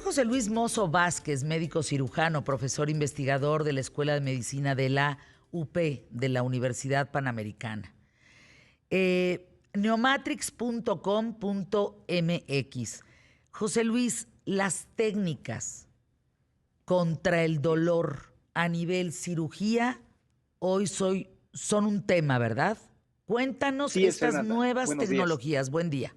José Luis Mozo Vázquez, médico cirujano, profesor investigador de la Escuela de Medicina de la UP, de la Universidad Panamericana. Neomatrix.com.mx. José Luis, las técnicas contra el dolor a nivel cirugía hoy son un tema, ¿verdad? Cuéntanos Sí, es estas Fernanda. nuevas Buenos días. tecnologías. Buen día.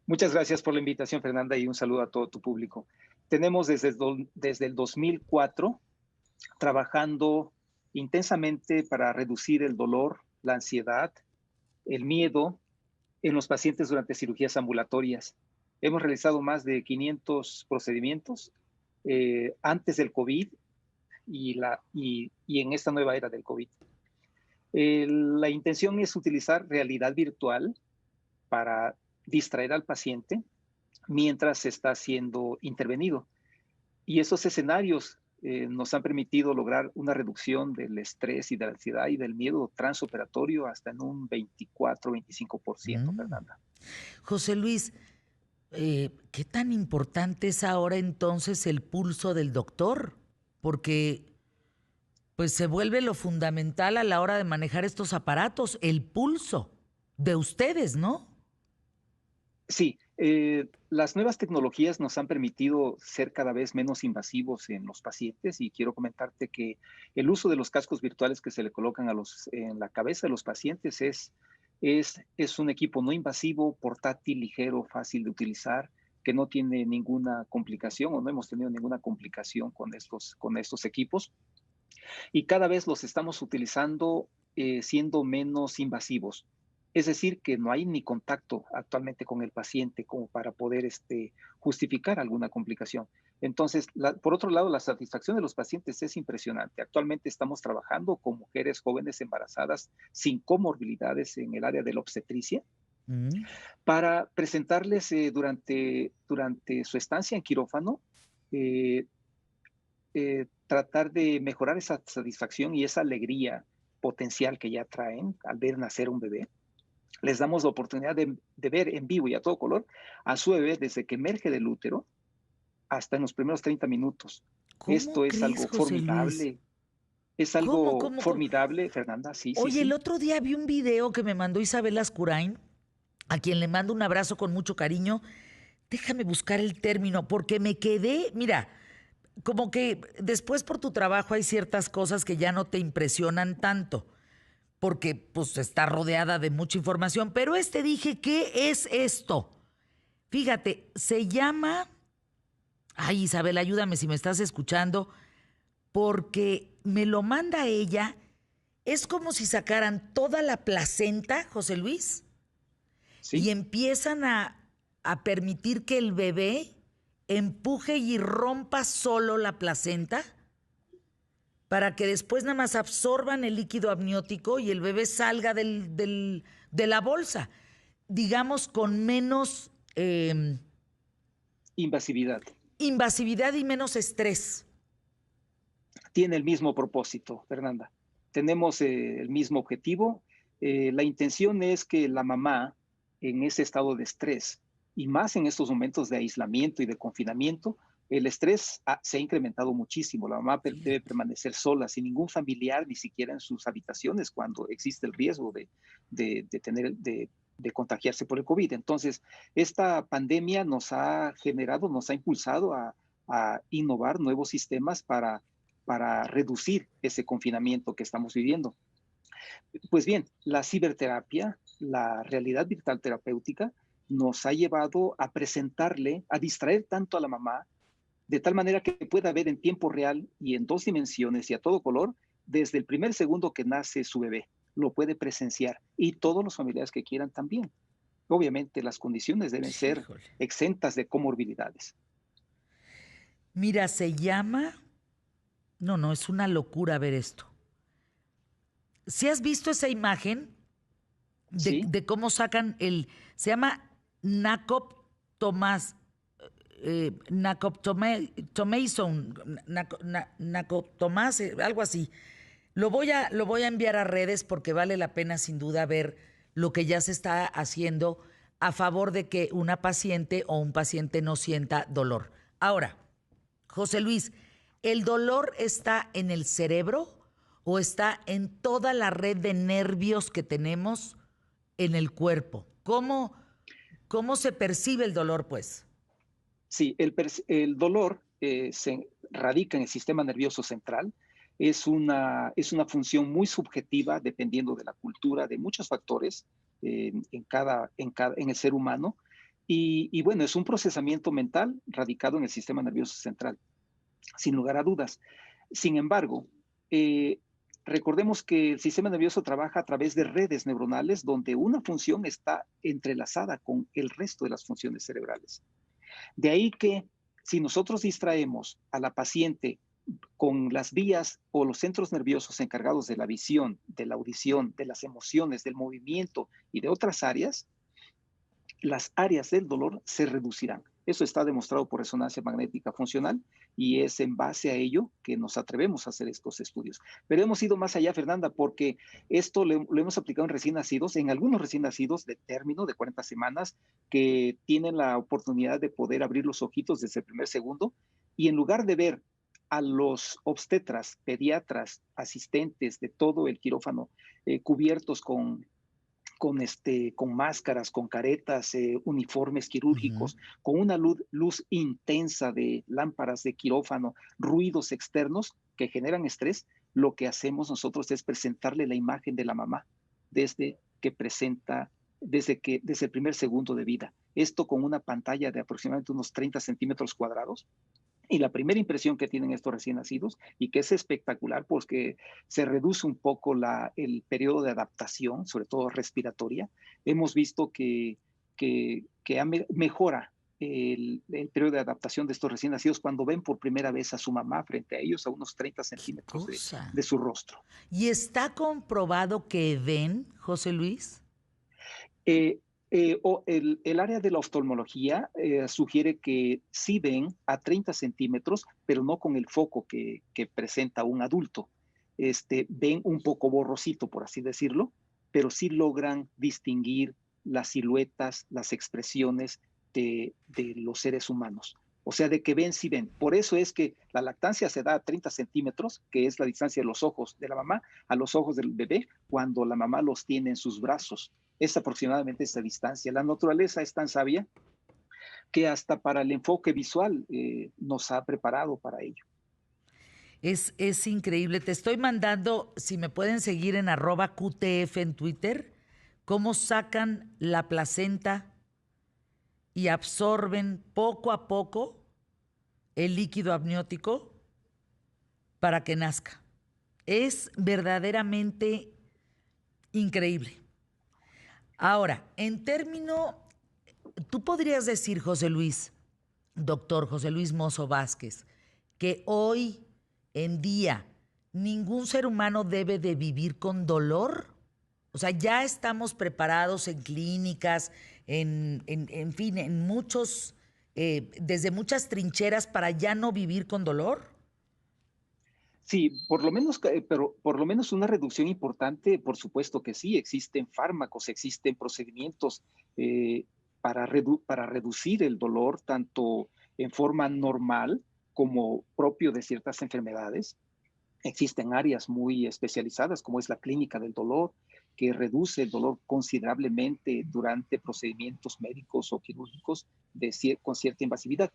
Muchas gracias por la invitación, Fernanda, y un saludo a todo tu público. Tenemos desde el 2004 trabajando intensamente para reducir el dolor, la ansiedad, el miedo en los pacientes durante cirugías ambulatorias. Hemos realizado más de 500 procedimientos antes del COVID y en esta nueva era del COVID. La intención es utilizar realidad virtual para distraer al paciente mientras está siendo intervenido. Y esos escenarios nos han permitido lograr una reducción del estrés y de la ansiedad y del miedo transoperatorio hasta en un 24-25%, Fernanda. José Luis, ¿qué tan importante es ahora entonces el pulso del doctor? Porque pues se vuelve lo fundamental a la hora de manejar estos aparatos, el pulso de ustedes, ¿no? Sí, las nuevas tecnologías nos han permitido ser cada vez menos invasivos en los pacientes y quiero comentarte que el uso de los cascos virtuales que se le colocan en la cabeza de los pacientes es un equipo no invasivo, portátil, ligero, fácil de utilizar, que no tiene ninguna complicación o no hemos tenido ninguna complicación con estos equipos y cada vez los estamos utilizando siendo menos invasivos. Es decir, que no hay ni contacto actualmente con el paciente como para poder justificar alguna complicación. Entonces, por otro lado, la satisfacción de los pacientes es impresionante. Actualmente estamos trabajando con mujeres jóvenes embarazadas sin comorbilidades en el área de la obstetricia para presentarles durante su estancia en quirófano tratar de mejorar esa satisfacción y esa alegría potencial que ya traen al ver nacer un bebé. Les damos la oportunidad de ver en vivo y a todo color a su bebé desde que emerge del útero hasta en los primeros 30 minutos. ¿Cómo Esto es crees, algo José Luis? formidable. Es ¿Cómo, algo cómo, cómo? formidable, Fernanda. Sí, sí, Oye, el sí. otro día vi un video que me mandó Isabel Ascurain, a quien le mando un abrazo con mucho cariño. Déjame buscar el término, porque me quedé, mira, como que después por tu trabajo hay ciertas cosas que ya no te impresionan tanto, porque pues está rodeada de mucha información, pero dije, ¿qué es esto? Fíjate, se llama, ay Isabel, ayúdame si me estás escuchando, porque me lo manda ella, es como si sacaran toda la placenta, José Luis, y Sí. empiezan a permitir que el bebé empuje y rompa solo la placenta para que después nada más absorban el líquido amniótico y el bebé salga de la bolsa, digamos con menos Invasividad. invasividad y menos estrés. Tiene el mismo propósito, Fernanda. Tenemos el mismo objetivo. La intención es que la mamá, en ese estado de estrés, y más en estos momentos de aislamiento y de confinamiento, el estrés se ha incrementado muchísimo. La mamá debe permanecer sola, sin ningún familiar, ni siquiera en sus habitaciones, cuando existe el riesgo de contagiarse por el COVID. Entonces, esta pandemia nos ha impulsado a innovar nuevos sistemas para reducir ese confinamiento que estamos viviendo. Pues bien, la ciberterapia, la realidad virtual terapéutica, nos ha llevado a presentarle, a distraer tanto a la mamá, de tal manera que pueda ver en tiempo real y en 2 dimensiones y a todo color, desde el primer segundo que nace su bebé. Lo puede presenciar y todos los familiares que quieran también. Obviamente las condiciones deben ser Híjole. exentas de comorbilidades. Mira, se llama... No, es una locura ver esto. ¿Si has visto esa imagen ¿Sí? de cómo sacan se llama Nacop Tomás, Nacop Tomason, Nacop Tomás, algo así. Lo voy a enviar a redes porque vale la pena sin duda ver lo que ya se está haciendo a favor de que una paciente o un paciente no sienta dolor. Ahora, José Luis, ¿el dolor está en el cerebro o está en toda la red de nervios que tenemos en el cuerpo? ¿Cómo se percibe el dolor, pues? Sí, el dolor se radica en el sistema nervioso central. Es una función muy subjetiva dependiendo de la cultura, de muchos factores en el ser humano. Y bueno, es un procesamiento mental radicado en el sistema nervioso central, sin lugar a dudas. Sin embargo, eh, recordemos que el sistema nervioso trabaja a través de redes neuronales donde una función está entrelazada con el resto de las funciones cerebrales. De ahí que si nosotros distraemos a la paciente con las vías o los centros nerviosos encargados de la visión, de la audición, de las emociones, del movimiento y de otras áreas, las áreas del dolor se reducirán. Eso está demostrado por resonancia magnética funcional y es en base a ello que nos atrevemos a hacer estos estudios. Pero hemos ido más allá, Fernanda, porque esto lo hemos aplicado en recién nacidos, en algunos recién nacidos de término de 40 semanas que tienen la oportunidad de poder abrir los ojitos desde el primer segundo y en lugar de ver a los obstetras, pediatras, asistentes de todo el quirófano cubiertos con máscaras, con caretas, uniformes Ujú. quirúrgicos, con una luz intensa de lámparas de quirófano, ruidos externos que generan estrés, lo que hacemos nosotros es presentarle la imagen de la mamá desde que presenta, desde el primer segundo de vida. Esto con una pantalla de aproximadamente unos 30 centímetros cuadrados, y la primera impresión que tienen estos recién nacidos, y que es espectacular porque se reduce un poco el periodo de adaptación, sobre todo respiratoria, hemos visto que mejora el periodo de adaptación de estos recién nacidos cuando ven por primera vez a su mamá frente a ellos a unos 30 ¿Qué centímetros de cosa? su rostro. ¿Y está comprobado que ven, José Luis? Eh, el área de la oftalmología sugiere que sí ven a 30 centímetros, pero no con el foco que presenta un adulto. Ven un poco borrosito, por así decirlo, pero sí logran distinguir las siluetas, las expresiones de los seres humanos. O sea, de que ven, sí ven. Por eso es que la lactancia se da a 30 centímetros, que es la distancia de los ojos de la mamá a los ojos del bebé, cuando la mamá los tiene en sus brazos. Es aproximadamente esta distancia. La naturaleza es tan sabia que hasta para el enfoque visual nos ha preparado para ello. Es increíble. Te estoy mandando, si me pueden seguir en @QTF en Twitter, cómo sacan la placenta y absorben poco a poco el líquido amniótico para que nazca. Es verdaderamente increíble. Ahora, en término, tú podrías decir, José Luis, doctor José Luis Mozo Vázquez, que hoy en día ningún ser humano debe de vivir con dolor. O sea, ya estamos preparados en clínicas, en fin, en muchos, desde muchas trincheras para ya no vivir con dolor. Sí, por lo menos, pero por lo menos una reducción importante, por supuesto que sí, existen fármacos, existen procedimientos eh, para reducir el dolor, tanto en forma normal como propio de ciertas enfermedades. Existen áreas muy especializadas, como es la clínica del dolor, que reduce el dolor considerablemente durante procedimientos médicos o quirúrgicos con cierta invasividad.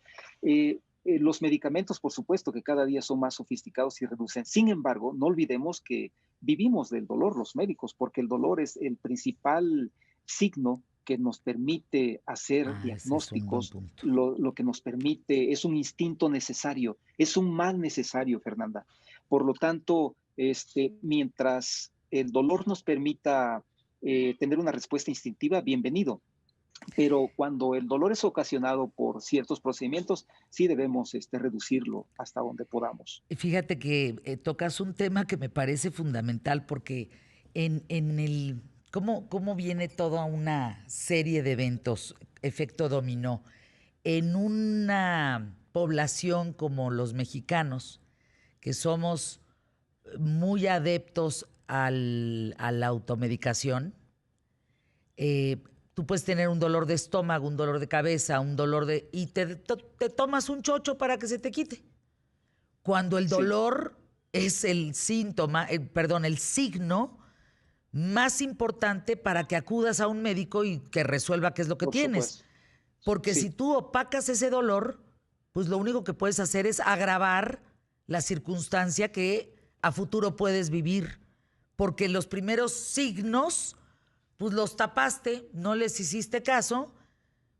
Los medicamentos, por supuesto, que cada día son más sofisticados y reducen. Sin embargo, no olvidemos que vivimos del dolor los médicos, porque el dolor es el principal signo que nos permite hacer Ah, ese es un buen diagnósticos, punto. lo que nos permite, es un instinto necesario, es un mal necesario, Fernanda. Por lo tanto, mientras el dolor nos permita tener una respuesta instintiva, bienvenido. Pero cuando el dolor es ocasionado por ciertos procedimientos, sí debemos reducirlo hasta donde podamos. Fíjate que tocas un tema que me parece fundamental porque en el cómo viene toda una serie de eventos, efecto dominó, en una población como los mexicanos, que somos muy adeptos a la automedicación, eh, Tú puedes tener un dolor de estómago, un dolor de cabeza, un dolor de... y te tomas un chocho para que se te quite. Cuando el Sí, dolor es el síntoma, perdón, el signo más importante para que acudas a un médico y que resuelva qué es lo que por tienes. supuesto. Porque si Sí. tú opacas ese dolor, pues lo único que puedes hacer es agravar la circunstancia que a futuro puedes vivir. Porque los primeros signos, pues los tapaste, no les hiciste caso,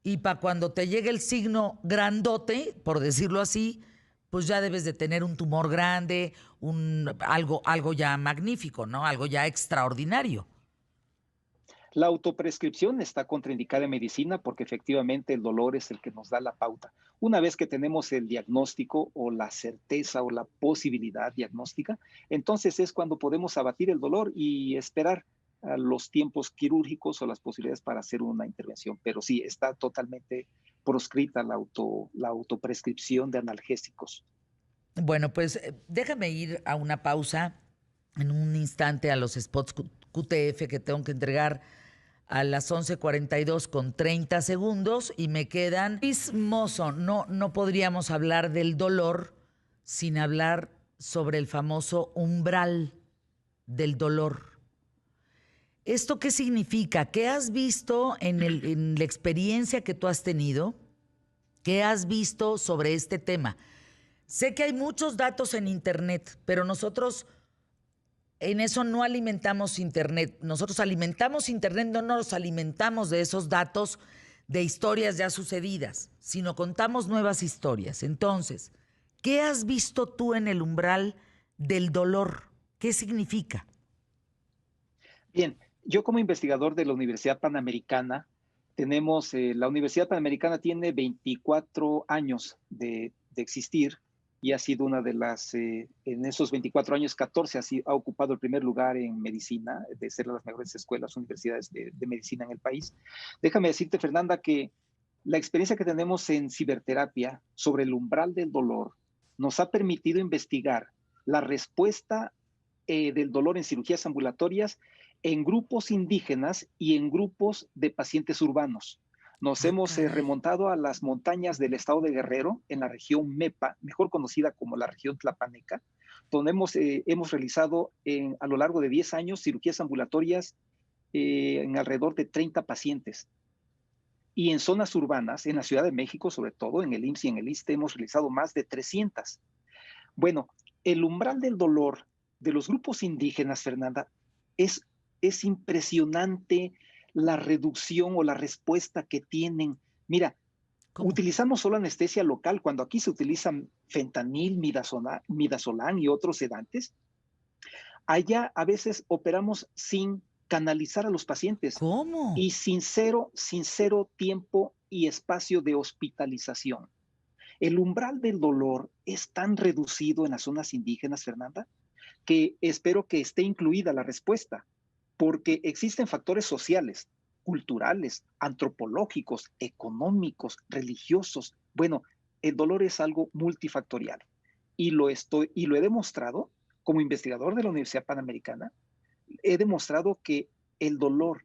y para cuando te llegue el signo grandote, por decirlo así, pues ya debes de tener un tumor grande, algo ya magnífico, ¿no? Algo ya extraordinario. La autoprescripción está contraindicada en medicina porque efectivamente el dolor es el que nos da la pauta. Una vez que tenemos el diagnóstico o la certeza o la posibilidad diagnóstica, entonces es cuando podemos abatir el dolor y esperar a los tiempos quirúrgicos o las posibilidades para hacer una intervención. Pero sí, está totalmente proscrita la autoprescripción de analgésicos. Bueno, pues déjame ir a una pausa en un instante a los spots QTF que tengo que entregar a las 11:42 con 30 segundos y me quedan... Luis Mozo, no podríamos hablar del dolor sin hablar sobre el famoso umbral del dolor. ¿Esto qué significa? ¿Qué has visto en la experiencia que tú has tenido? ¿Qué has visto sobre este tema? Sé que hay muchos datos en Internet, pero nosotros en eso no alimentamos Internet. Nosotros alimentamos Internet, no nos alimentamos de esos datos de historias ya sucedidas, sino contamos nuevas historias. Entonces, ¿qué has visto tú en el umbral del dolor? ¿Qué significa? Bien, yo como investigador de la Universidad Panamericana, la Universidad Panamericana tiene 24 años de existir y ha sido una de en esos 24 años, 14 ha ocupado el primer lugar en medicina, de ser las mejores escuelas, universidades de medicina en el país. Déjame decirte, Fernanda, que la experiencia que tenemos en ciberterapia sobre el umbral del dolor nos ha permitido investigar la respuesta del dolor en cirugías ambulatorias en grupos indígenas y en grupos de pacientes urbanos. Nos Ah, hemos caray. remontado a las montañas del estado de Guerrero, en la región MEPA, mejor conocida como la región Tlapaneca, donde hemos realizado a lo largo de 10 años cirugías ambulatorias en alrededor de 30 pacientes. Y en zonas urbanas, en la Ciudad de México, sobre todo, en el IMSS y en el ISSSTE, hemos realizado más de 300. Bueno, el umbral del dolor de los grupos indígenas, Fernanda, es, es impresionante la reducción o la respuesta que tienen. Mira, ¿Cómo? utilizamos solo anestesia local, cuando aquí se utilizan fentanil, midazolam y otros sedantes. Allá a veces operamos sin canalizar a los pacientes ¿Cómo? y sin cero tiempo y espacio de hospitalización. El umbral del dolor es tan reducido en las zonas indígenas, Fernanda, que espero que esté incluida la respuesta, porque existen factores sociales, culturales, antropológicos, económicos, religiosos. Bueno, el dolor es algo multifactorial y lo he demostrado como investigador de la Universidad Panamericana. He demostrado que el dolor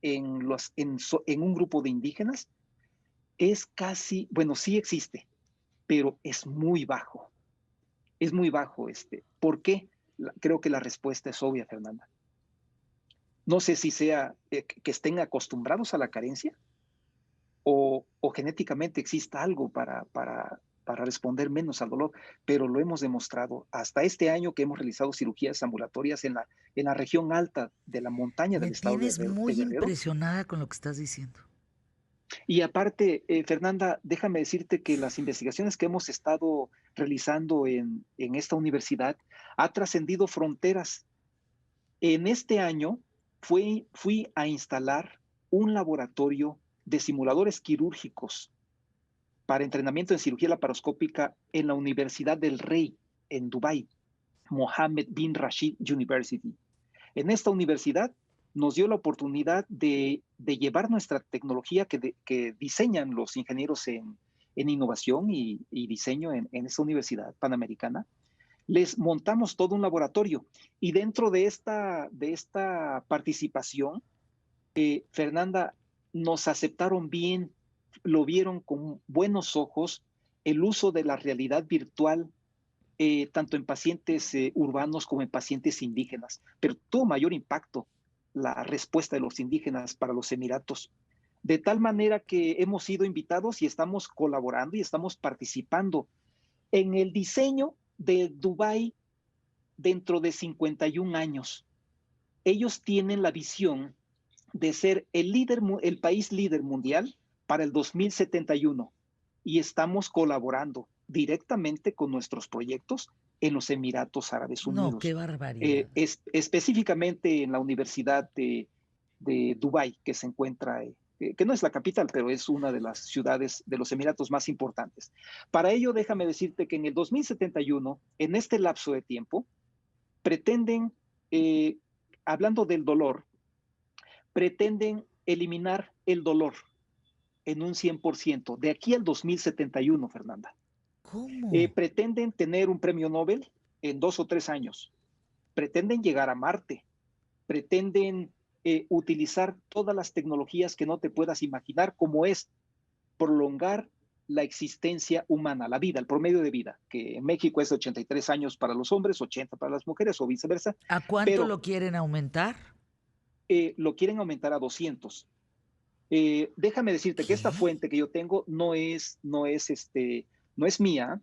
en un grupo de indígenas es casi, bueno, sí existe, pero es muy bajo. Es muy bajo. ¿Por qué? Creo que la respuesta es obvia, Fernanda. No sé si sea que estén acostumbrados a la carencia o genéticamente exista algo para responder menos al dolor, pero lo hemos demostrado hasta este año que hemos realizado cirugías ambulatorias en la región alta de la montaña Me del estado tienes de muy Guerrero. impresionada con lo que estás diciendo. Y aparte, Fernanda, déjame decirte que las investigaciones que hemos estado realizando en esta universidad ha trascendido fronteras. En este año fui a instalar un laboratorio de simuladores quirúrgicos para entrenamiento en cirugía laparoscópica en la Universidad del Rey, en Dubái, Mohammed bin Rashid University. En esta universidad nos dio la oportunidad de llevar nuestra tecnología que diseñan los ingenieros en innovación y diseño en esta universidad panamericana. Les montamos todo un laboratorio y dentro de esta participación, Fernanda, nos aceptaron bien, lo vieron con buenos ojos, el uso de la realidad virtual, tanto en pacientes urbanos como en pacientes indígenas, pero tuvo mayor impacto la respuesta de los indígenas para los Emiratos. De tal manera que hemos sido invitados y estamos colaborando y estamos participando en el diseño de Dubái dentro de 51 años. Ellos tienen la visión de ser el país líder mundial para el 2071 y estamos colaborando directamente con nuestros proyectos en los Emiratos Árabes No, qué Unidos, barbaridad. específicamente en la Universidad de Dubái, que se encuentra, que no es la capital, pero es una de las ciudades de los Emiratos más importantes. Para ello, déjame decirte que en el 2071, en este lapso de tiempo, pretenden, hablando del dolor, pretenden eliminar el dolor en un 100%, de aquí al 2071, Fernanda. ¿Cómo? Pretenden tener un premio Nobel en 2 o 3 años, pretenden llegar a Marte, pretenden utilizar todas las tecnologías que no te puedas imaginar, como es prolongar la existencia humana, la vida, el promedio de vida, que en México es 83 años para los hombres, 80 para las mujeres o viceversa, ¿A cuánto pero lo quieren aumentar? lo quieren aumentar a 200. Déjame decirte que esta ¿Qué? fuente que yo tengo no es mía,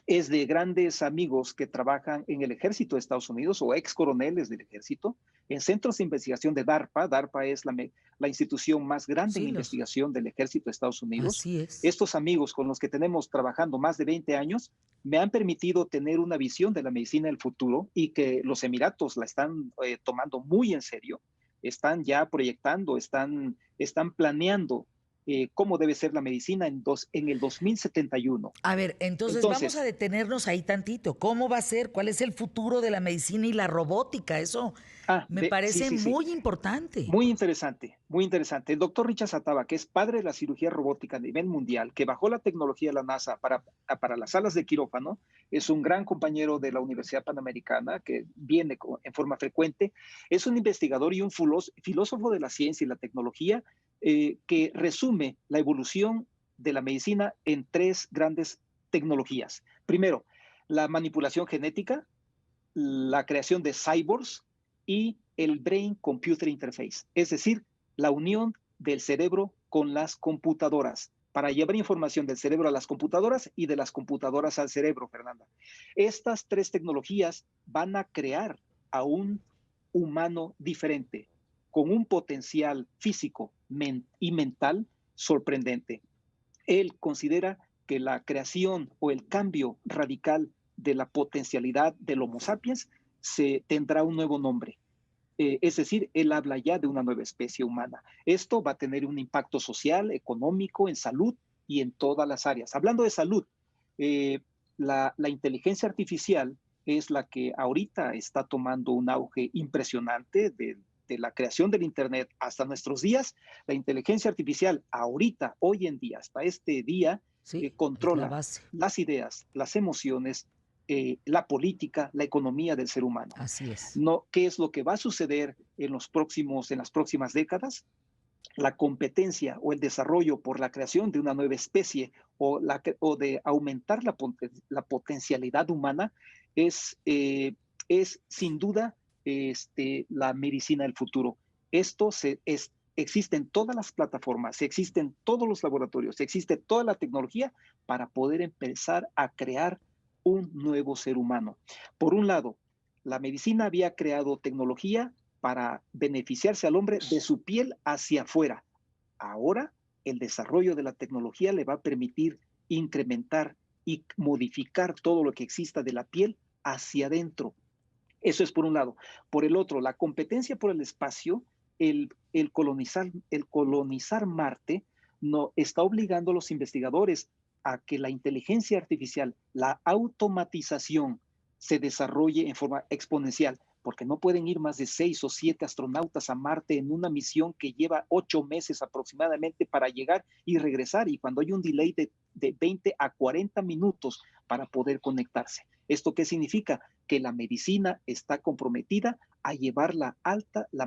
es de grandes amigos que trabajan en el ejército de Estados Unidos o ex coroneles del ejército, en centros de investigación de DARPA. DARPA es la institución más grande en Sí, investigación del ejército de Estados Unidos. así es. Estos amigos con los que tenemos trabajando más de 20 años me han permitido tener una visión de la medicina del futuro y que los Emiratos la están tomando muy en serio, están ya proyectando, están planeando cómo debe ser la medicina en el 2071. A ver, entonces vamos a Entonces, detenernos ahí tantito. ¿Cómo va a ser? ¿Cuál es el futuro de la medicina y la robótica? Eso me sí, parece sí, sí. muy importante. Muy interesante, muy interesante. El doctor Richard Satava, que es padre de la cirugía robótica a nivel mundial, que bajó la tecnología de la NASA para las salas de quirófano, es un gran compañero de la Universidad Panamericana que viene en forma frecuente. Es un investigador y un filósofo de la ciencia y la tecnología que resume la evolución de la medicina en 3 grandes tecnologías. Primero, la manipulación genética, la creación de cyborgs y el Brain Computer Interface, es decir, la unión del cerebro con las computadoras para llevar información del cerebro a las computadoras y de las computadoras al cerebro, Fernanda. Estas 3 tecnologías van a crear a un humano diferente, con un potencial físico y mental sorprendente. Él considera que la creación o el cambio radical de la potencialidad del Homo sapiens se tendrá un nuevo nombre. Es decir, él habla ya de una nueva especie humana. Esto va a tener un impacto social, económico, en salud y en todas las áreas. Hablando de salud, la inteligencia artificial es la que ahorita está tomando un auge impresionante de la creación del Internet hasta nuestros días. La inteligencia artificial ahorita, hoy en día, hasta este día, Sí, es la controla base. las ideas, las emociones, la política, la economía del ser humano. Así es. No, ¿qué es lo que va a suceder en las próximas décadas? La competencia o el desarrollo por la creación de una nueva especie o de aumentar la potencialidad humana es sin duda la medicina del futuro. Existen todas las plataformas, existen todos los laboratorios, existe toda la tecnología para poder empezar a crear un nuevo ser humano. Por un lado, la medicina había creado tecnología para beneficiarse al hombre de su piel hacia afuera. Ahora, el desarrollo de la tecnología le va a permitir incrementar y modificar todo lo que exista de la piel hacia adentro. Eso es por un lado. Por el otro, la competencia por el espacio, el colonizar Marte, no, está obligando a los investigadores a que la inteligencia artificial, la automatización, se desarrolle en forma exponencial, porque no pueden ir más de 6 o 7 astronautas a Marte en una misión que lleva 8 meses aproximadamente para llegar y regresar, y cuando hay un delay de 20 a 40 minutos para poder conectarse. ¿Esto qué significa? Que la medicina está comprometida a llevar la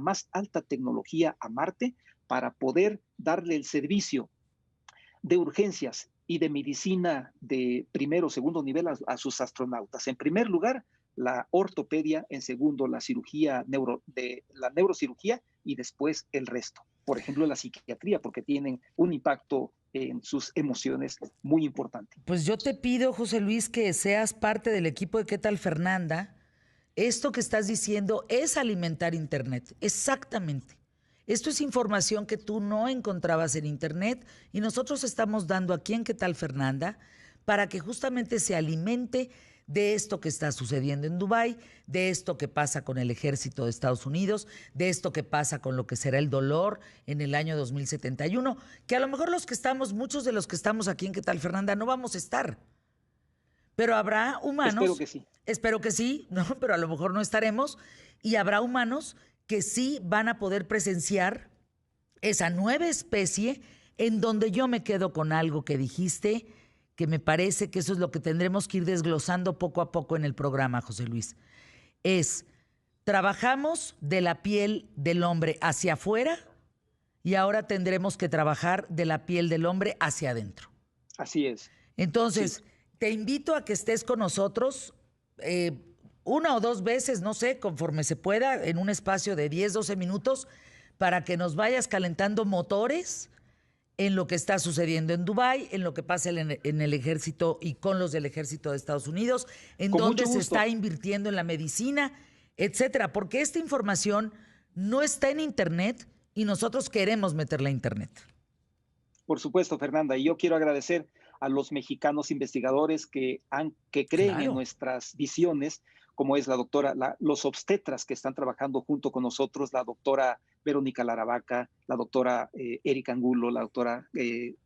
más alta tecnología a Marte para poder darle el servicio de urgencias y de medicina de primero o segundo nivel a sus astronautas. En primer lugar, la ortopedia, en segundo, la la neurocirugía y después el resto. Por ejemplo, la psiquiatría, porque tienen un impacto en sus emociones muy importante. Pues yo te pido, José Luis, que seas parte del equipo de ¿Qué tal, Fernanda? Esto que estás diciendo es alimentar Internet, exactamente. Esto es información que tú no encontrabas en Internet y nosotros estamos dando aquí en ¿Qué tal, Fernanda? Para que justamente se alimente de esto que está sucediendo en Dubái, de esto que pasa con el ejército de Estados Unidos, de esto que pasa con lo que será el dolor en el año 2071, que a lo mejor muchos de los que estamos aquí en ¿Qué tal, Fernanda? No vamos a estar. Pero habrá Espero humanos, que sí. espero que sí, ¿no? Pero a lo mejor no estaremos, y habrá humanos que sí van a poder presenciar esa nueva especie en donde yo me quedo con algo que dijiste, que me parece que eso es lo que tendremos que ir desglosando poco a poco en el programa, José Luis. Trabajamos de la piel del hombre hacia afuera y ahora tendremos que trabajar de la piel del hombre hacia adentro. Así es. Entonces, Sí. te invito a que estés con nosotros una o dos veces, no sé, conforme se pueda, en un espacio de 10, 12 minutos, para que nos vayas calentando motores en lo que está sucediendo en Dubái, en lo que pasa en el ejército y con los del ejército de Estados Unidos, en Con dónde mucho se gusto. está invirtiendo en la medicina, etcétera, porque esta información no está en Internet y nosotros queremos meterla a Internet. Por supuesto, Fernanda, y yo quiero agradecer a los mexicanos investigadores que creen en Claro. nuestras visiones, como es los obstetras que están trabajando junto con nosotros, la doctora Verónica Laravaca, la doctora Erika Angulo, la doctora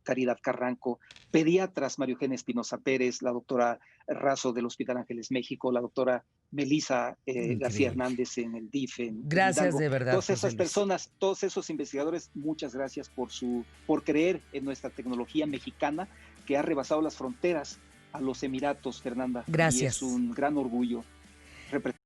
Caridad Carranco, pediatras María Eugenia Espinosa Pérez, la doctora Razo del Hospital Ángeles México, la doctora Melisa García Increíble. Hernández en el DIF en Gracias Hidalgo. de verdad, Todas José esas Luis. personas, todos esos investigadores, muchas gracias por creer en nuestra tecnología mexicana que ha rebasado las fronteras a los Emiratos, Fernanda. Gracias. Y es un gran orgullo representar